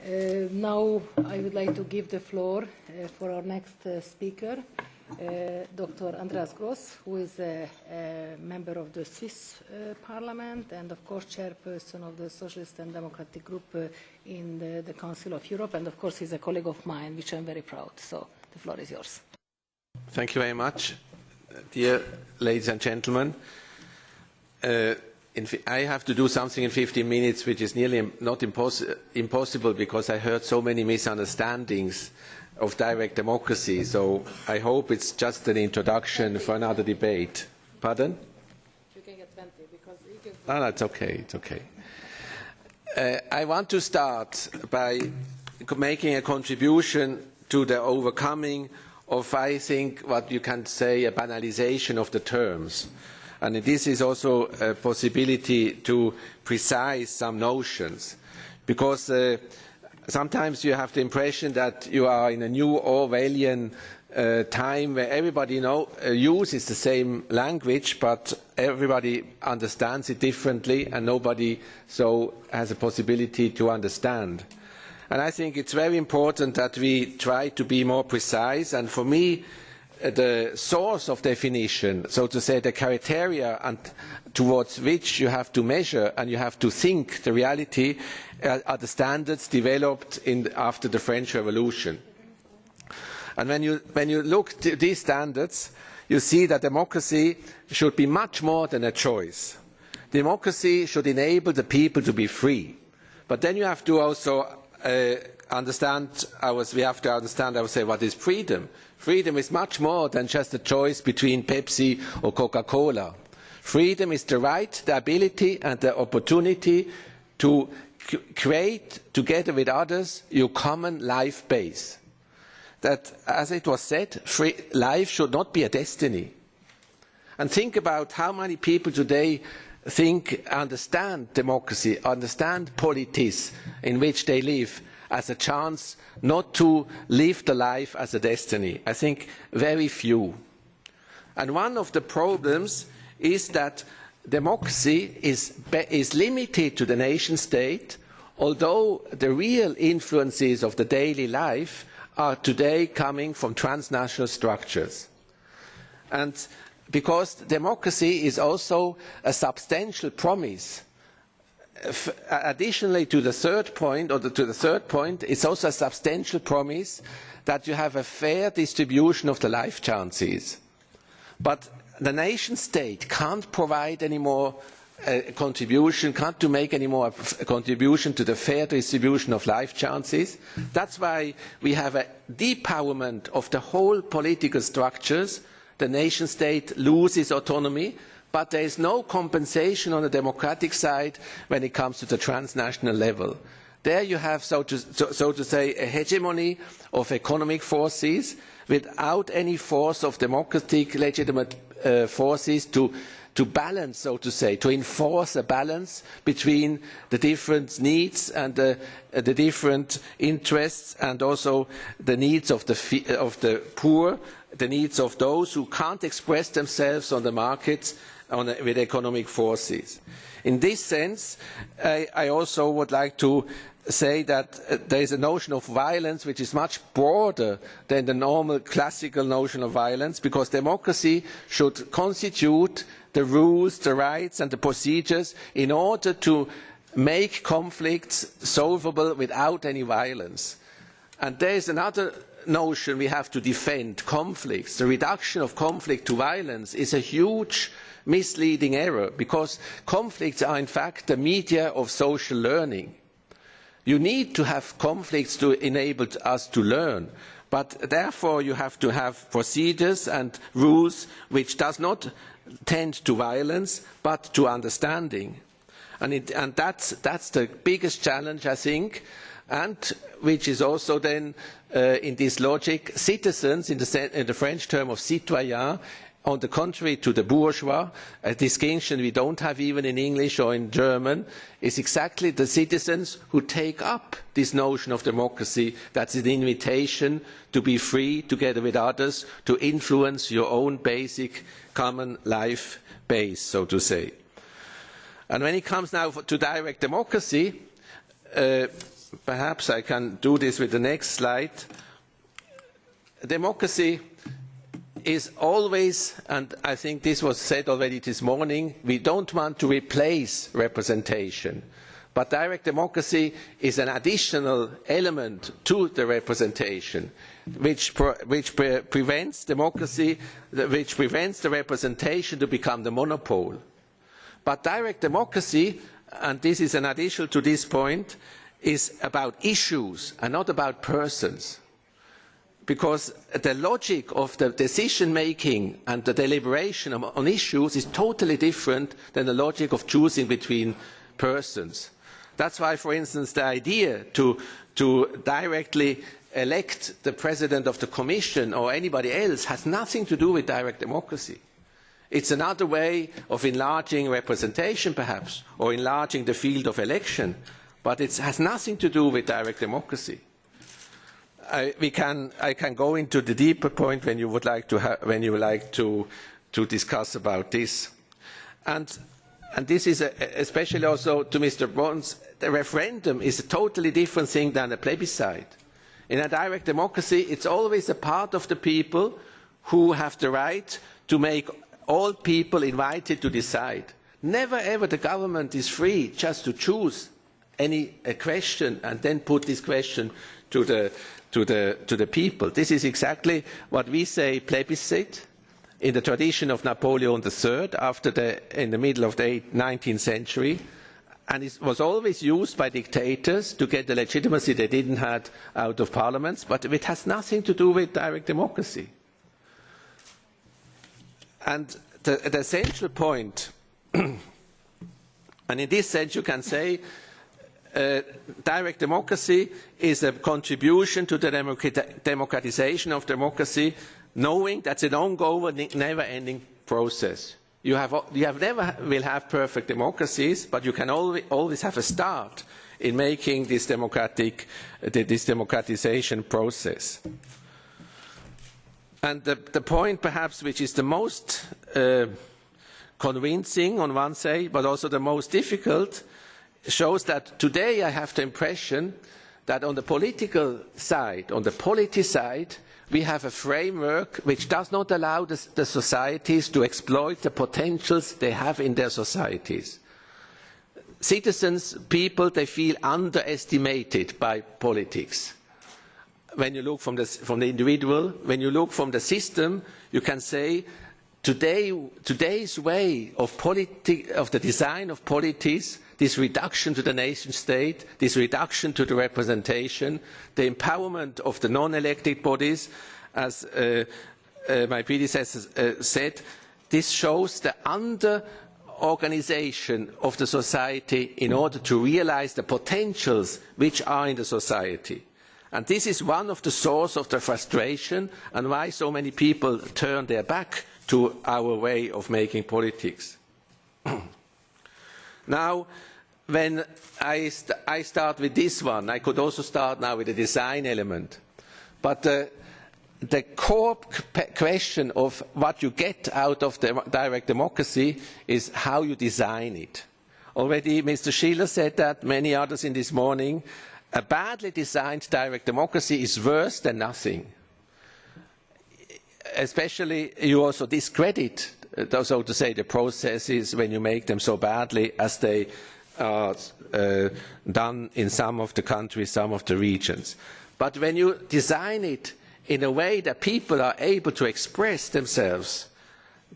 Now I would like to give the floor for our next speaker, Dr. Andreas Gross, who is a member of the Swiss Parliament and, of course, chairperson of the Socialist and Democratic Group in the Council of Europe. And, of course, he's a colleague of mine, which I'm very proud. So the floor is yours. Thank you very much, dear ladies and gentlemen. I have to do something in 15 minutes, which is nearly not impossible because I heard so many misunderstandings of direct democracy. So I hope it's just an introduction for another debate. Pardon? You can get 20 because you can... No, it's okay. It's okay. I want to start by making a contribution to the overcoming of, I think, what you can say, a banalization of the terms. And this is also a possibility to precise some notions, because sometimes you have the impression that you are in a new Orwellian time where everybody uses the same language, but everybody understands it differently and nobody so has a possibility to understand. And I think it's very important that we try to be more precise, and for me the source of definition, so to say, the criteria and towards which you have to measure and you have to think the reality are the standards developed after the French Revolution. And when you look at these standards, you see that democracy should be much more than a choice. Democracy should enable the people to be free. But then you have to also understand what is freedom. Freedom is much more than just a choice between Pepsi or Coca-Cola. Freedom is the right, the ability and the opportunity to create, together with others, your common life base. That, as it was said, life should not be a destiny. And think about how many people today understand democracy, understand politics in which they live as a chance not to live the life as a destiny. I think very few. And one of the problems is that democracy is limited to the nation state, although the real influences of the daily life are today coming from transnational structures. And because democracy is also a substantial promise. Additionally to the third point, it's also a substantial promise that you have a fair distribution of the life chances. But the nation state can't provide any more contribution, can't make any more contribution to the fair distribution of life chances. That's why we have a depowerment of the whole political structures. The nation state loses autonomy, but there is no compensation on the democratic side when it comes to the transnational level. There you have, so to say, a hegemony of economic forces without any force of democratic legitimate forces to balance, so to say, to enforce a balance between the different needs and the different interests, and also the needs of the poor, the needs of those who can't express themselves on the markets with economic forces. In this sense, I also would like to say that there is a notion of violence which is much broader than the normal classical notion of violence, because democracy should constitute the rules, the rights and the procedures in order to make conflicts solvable without any violence. And there is another notion we have to defend: conflicts. The reduction of conflict to violence is a huge misleading error, because conflicts are in fact the media of social learning. You need to have conflicts to enable us to learn, but therefore you have to have procedures and rules which does not tend to violence but to understanding. And that's the biggest challenge, I think, and which is also then in this logic, citizens in the French term of citoyen, on the contrary to the bourgeois, a distinction we don't have even in English or in German, is exactly the citizens who take up this notion of democracy. That's an invitation to be free together with others, to influence your own basic common life base, so to say. And when it comes now to direct democracy, perhaps I can do this with the next slide. Democracy is always, and I think this was said already this morning, we don't want to replace representation. But direct democracy is an additional element to the representation, which prevents democracy, which prevents the representation to become the monopole. But direct democracy, and this is an addition to this point, is about issues and not about persons. Because the logic of the decision-making and the deliberation on issues is totally different than the logic of choosing between persons. That's why, for instance, the idea to directly elect the president of the Commission or anybody else has nothing to do with direct democracy. It's another way of enlarging representation, perhaps, or enlarging the field of election, but it has nothing to do with direct democracy. I can go into the deeper point when you would like to discuss about this. And this is especially also to Mr. Brons, the referendum is a totally different thing than a plebiscite. In a direct democracy, it's always a part of the people who have the right to make all people invited to decide. Never ever the government is free just to choose a question and then put this question to the people. This is exactly what we say plebiscite. In the tradition of Napoleon III, in the middle of the 19th century, and it was always used by dictators to get the legitimacy they didn't have out of parliaments, but it has nothing to do with direct democracy. And the essential point, and in this sense you can say, direct democracy is a contribution to the democratization of democracy, knowing that's an ongoing, never-ending process. You never will have perfect democracies, but you can always have a start in making this democratization process. And the point, perhaps, which is the most convincing on one side, but also the most difficult, shows that today I have the impression that on the political side, on the polity side, we have a framework which does not allow the societies to exploit the potentials they have in their societies. Citizens, people, they feel underestimated by politics. When you look from the individual, when you look from the system, you can say today's way of the design of politics, this reduction to the nation state, this reduction to the representation, the empowerment of the non-elected bodies, as my predecessor said, this shows the under-organization of the society in order to realize the potentials which are in the society. And this is one of the sources of the frustration and why so many people turn their back to our way of making politics. Now, when I start with this one, I could also start now with the design element. But the core question of what you get out of direct democracy is how you design it. Already Mr. Schiller said that, many others in this morning. A badly designed direct democracy is worse than nothing. Especially, you also discredit, so to say, the processes when you make them so badly as they are done in some of the countries, some of the regions. But when you design it in a way that people are able to express themselves,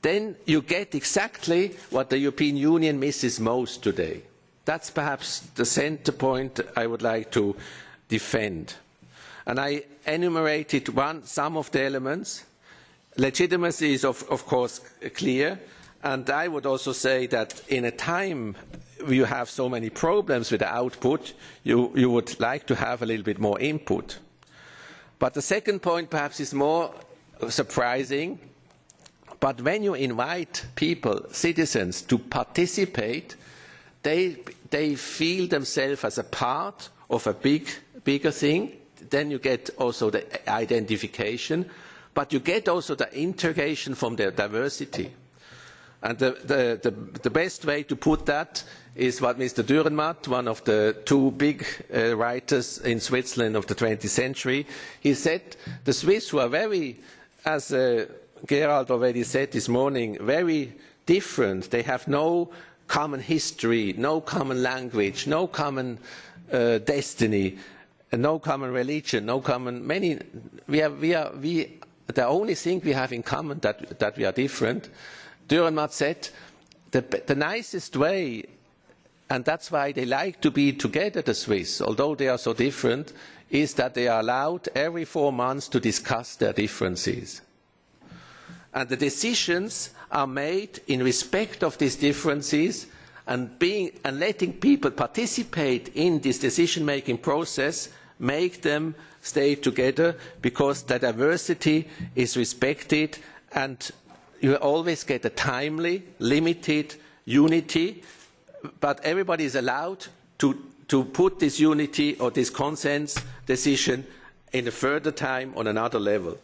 then you get exactly what the European Union misses most today. That's perhaps the center point I would like to defend. And I enumerated some of the elements. Legitimacy is of course clear, and I would also say that in a time where you have so many problems with the output, you would like to have a little bit more input. But the second point perhaps is more surprising. But when you invite people, citizens, to participate, they feel themselves as a part of a bigger thing. Then you get also the identification, but you get also the integration from their diversity. And the best way to put that is what Mr. Dürrenmatt, one of the two big writers in Switzerland of the 20th century, he said the Swiss, who are very, as Gerald already said this morning, very different. They have no common history, no common language, no common destiny, no common religion, no common many. The only thing we have in common that we are different. Dürrenmatt said the nicest way, and that's why they like to be together, the Swiss, although they are so different, is that they are allowed every 4 months to discuss their differences. And the decisions are made in respect of these differences, and letting people participate in this decision-making process make them stay together, because the diversity is respected and you always get a timely, limited unity, but everybody is allowed to put this unity or this consensus decision in a further time on another level.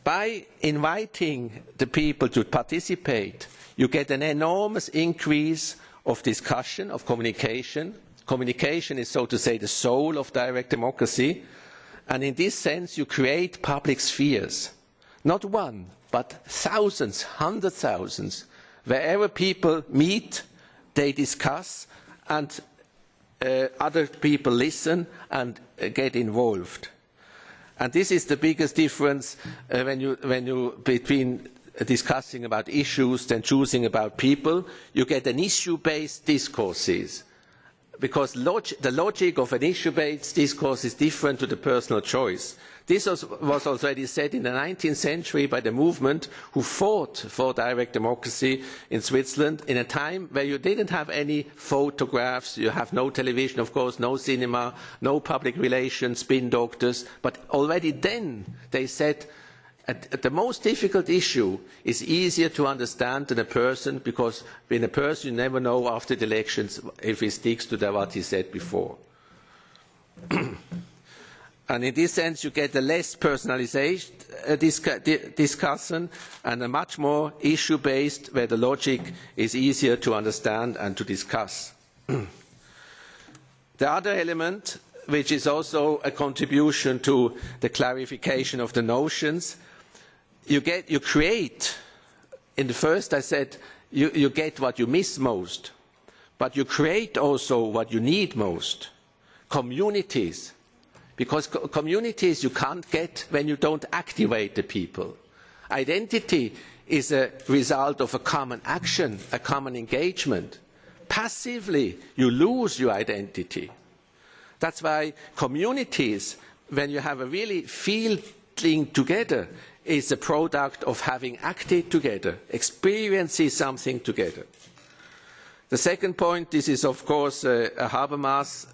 By inviting the people to participate, you get an enormous increase of discussion, of communication. Communication is, so to say, the soul of direct democracy, and in this sense you create public spheres. Not one, but thousands, hundred thousands. Wherever people meet, they discuss, and other people listen and get involved. And this is the biggest difference between discussing about issues than choosing about people. You get an issue-based discourses, because the logic of an issue-based discourse is different to the personal choice. This was already said in the 19th century by the movement who fought for direct democracy in Switzerland in a time where you didn't have any photographs, you have no television, of course, no cinema, no public relations, spin doctors, but already then they said the most difficult issue is easier to understand than a person, because in a person you never know after the elections if he sticks to what he said before. And in this sense, you get a less personalized discussion and a much more issue-based, where the logic is easier to understand and to discuss. The other element, which is also a contribution to the clarification of the notions, you create, in the first I said, you get what you miss most, but you create also what you need most, communities. Because communities you can't get when you don't activate the people. Identity is a result of a common action, a common engagement. Passively, you lose your identity. That's why communities, when you have a really feeling together, is a product of having acted together, experiencing something together. The second point, this is of course a Habermas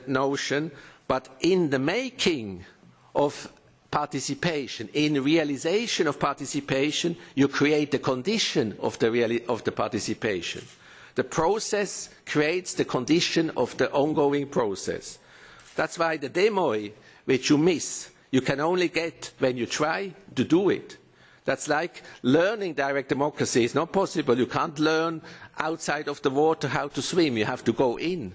notion, but in the making of participation, in realization of participation, you create the condition of the participation. The process creates the condition of the ongoing process. That's why the demo, which you miss, you can only get when you try to do it. That's like learning direct democracy. It's not possible. You can't learn outside of the water how to swim. You have to go in.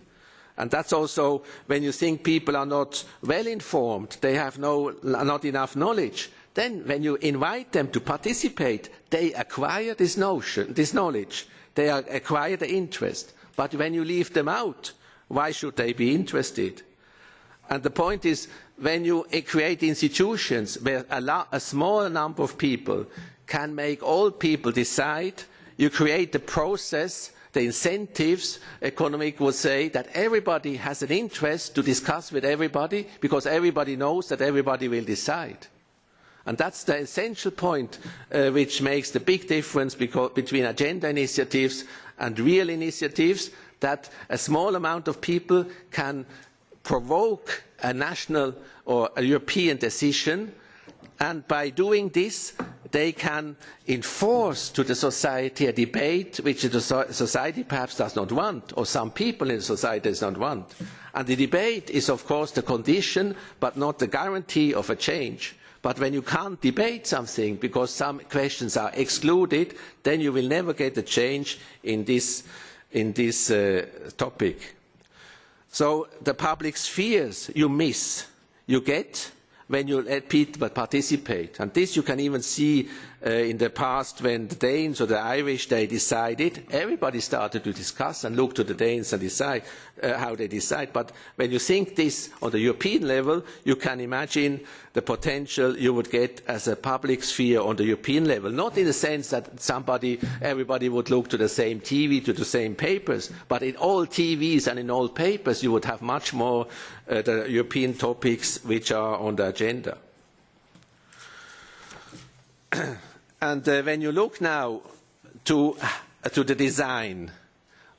And that's also when you think people are not well informed, they have not enough knowledge. Then when you invite them to participate, they acquire this knowledge. They acquire the interest. But when you leave them out, why should they be interested? And the point is, when you create institutions where a small number of people can make all people decide, you create the process, the incentives, economic would say, that everybody has an interest to discuss with everybody, because everybody knows that everybody will decide. And that's the essential point which makes the big difference between agenda initiatives and real initiatives, that a small amount of people can provoke a national or a European decision, and by doing this they can enforce to the society a debate which the society perhaps does not want, or some people in the society does not want. And the debate is of course the condition but not the guarantee of a change. But when you can't debate something because some questions are excluded, then you will never get a change in this topic. So the public spheres you miss, you get when you let people participate. And this you can even see in the past when the Danes or the Irish, they decided, everybody started to discuss and look to the Danes and decide how they decide. But when you think this on the European level, you can imagine the potential you would get as a public sphere on the European level. Not in the sense that everybody would look to the same TV, to the same papers, but in all TVs and in all papers you would have much more the European topics which are on the agenda. And when you look now to the design,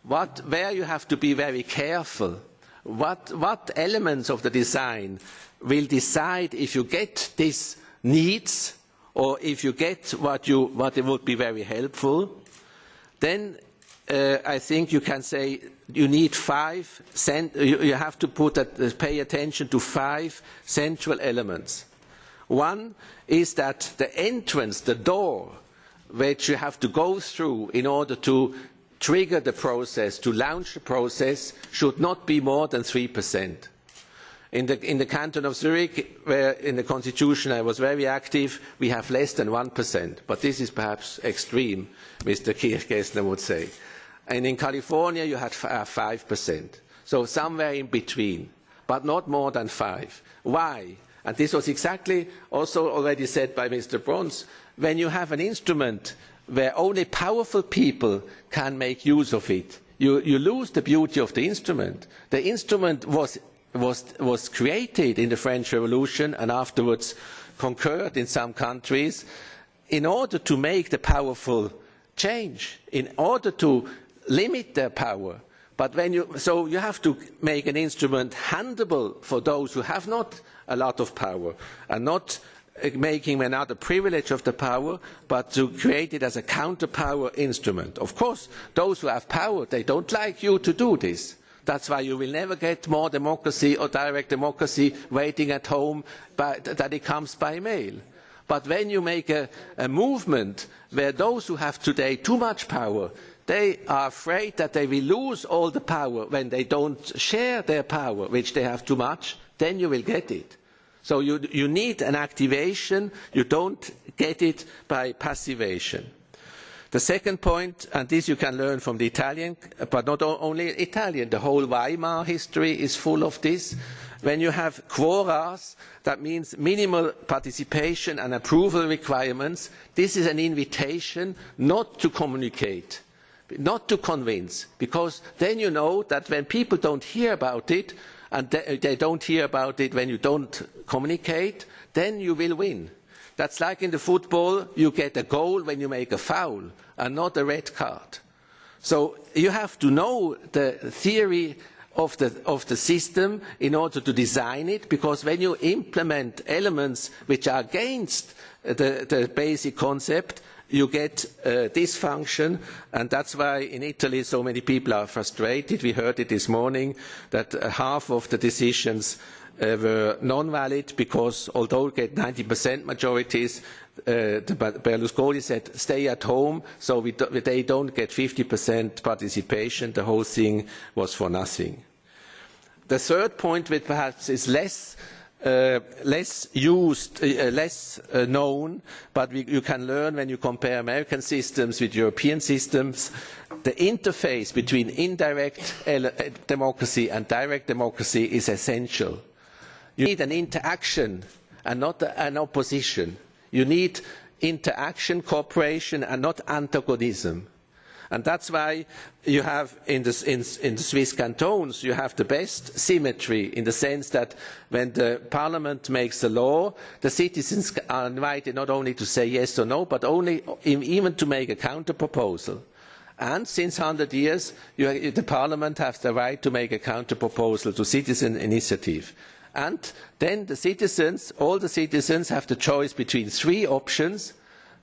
where you have to be very careful, what elements of the design will decide if you get these needs or if you get what would be very helpful, then I think you can say you need you have to pay attention to 5 central elements. One is that the entrance, the door, which you have to go through in order to trigger the process, to launch the process, should not be more than 3%. In the canton of Zurich, where in the constitution I was very active, we have less than 1%. But this is perhaps extreme, Mr. Kirchgessner would say. And in California you had 5%. So somewhere in between, but not more than 5. Why? And this was exactly also already said by Mr. Brons. When you have an instrument where only powerful people can make use of it, you lose the beauty of the instrument. The instrument was created in the French Revolution and afterwards concurred in some countries in order to make the powerful change, in order to limit their power. But so you have to make an instrument handleable for those who have not a lot of power, and not making another privilege of the power, but to create it as a counterpower instrument. Of course, those who have power, they don't like you to do this. That's why you will never get more democracy or direct democracy waiting at home that it comes by mail. But when you make a movement where those who have today too much power, they are afraid that they will lose all the power when they don't share their power, which they have too much, then you will get it. So you need an activation. You don't get it by passivation. The second point, and this you can learn from the Italian, but not only Italian, the whole Weimar history is full of this. When you have quoras, that means minimal participation and approval requirements. This is an invitation not to communicate, not to convince, because then you know that when people don't hear about it, and they don't hear about it when you don't communicate, then you will win. That's like in the football, you get a goal when you make a foul and not a red card. So you have to know the theory of the system in order to design it, because when you implement elements which are against the basic concept, you get dysfunction, and that's why in Italy so many people are frustrated. We heard it this morning that half of the decisions were non-valid because although we get 90% majorities, Berlusconi said stay at home, so they don't get 50% participation. The whole thing was for nothing. The third point, which perhaps is less used, less known, but you can learn when you compare American systems with European systems, the interface between indirect democracy and direct democracy is essential. You need an interaction and not an opposition. You need interaction, cooperation, and not antagonism. And that's why you have in the Swiss cantons, you have the best symmetry in the sense that when the parliament makes a law, the citizens are invited not only to say yes or no, but even to make a counter proposal. And since 100 years, the parliament has the right to make a counter proposal to citizen initiative. And then the citizens, all the citizens have the choice between 3 options,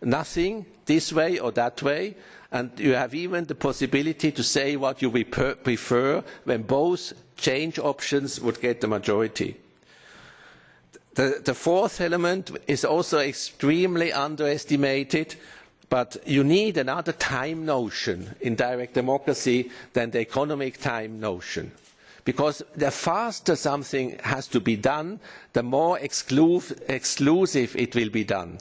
nothing, this way or that way, and you have even the possibility to say what you prefer when both change options would get the majority. The fourth element is also extremely underestimated, but you need another time notion in direct democracy than the economic time notion. Because the faster something has to be done, the more exclusive it will be done.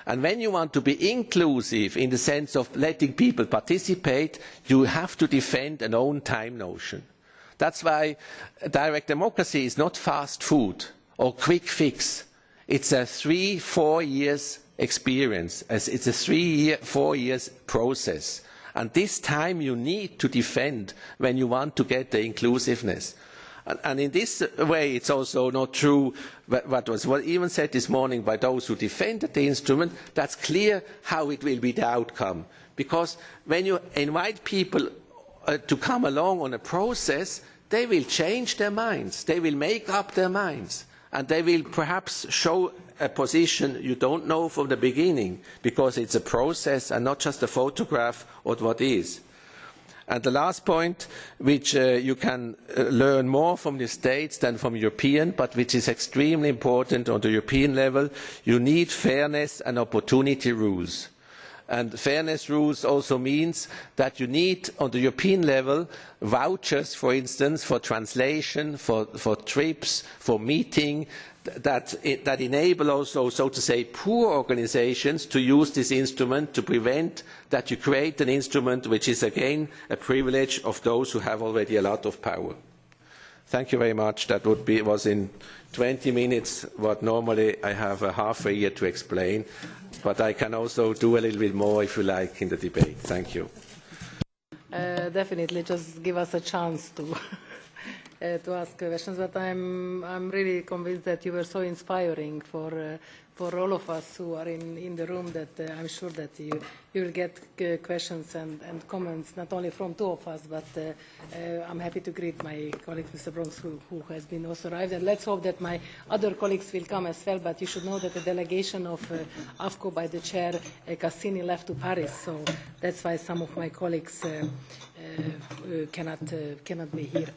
And when you want to be inclusive in the sense of letting people participate, you have to defend an own time notion. That's why direct democracy is not fast food or quick fix. It's a 3-4 years experience. It's a 3-4 years process. And this time you need to defend when you want to get the inclusiveness. And in this way, it's also not true what was even said this morning by those who defended the instrument. That's clear how it will be the outcome. Because when you invite people to come along on a process, they will change their minds. They will make up their minds. And they will perhaps show a position you don't know from the beginning, because it's a process and not just a photograph of what is. And the last point, which you can learn more from the States than from European, but which is extremely important on the European level, you need fairness and opportunity rules. And fairness rules also means that you need, on the European level, vouchers, for instance, for translation, for trips, for meeting, that enable also, so to say, poor organizations to use this instrument to prevent that you create an instrument which is, again, a privilege of those who have already a lot of power. Thank you very much. That was in 20 minutes what normally I have a half a year to explain, but I can also do a little bit more if you like in the debate. Thank you. Definitely, just give us a chance to to ask questions. But I'm really convinced that you were so inspiring for all of us who are in the room, that I'm sure that you will get questions and comments not only from two of us, but I'm happy to greet my colleague Mr. Bronx, who has been also arrived, and let's hope that my other colleagues will come as well. But you should know that the delegation of AFCO by the chair Cassini left to Paris, so that's why some of my colleagues cannot be here.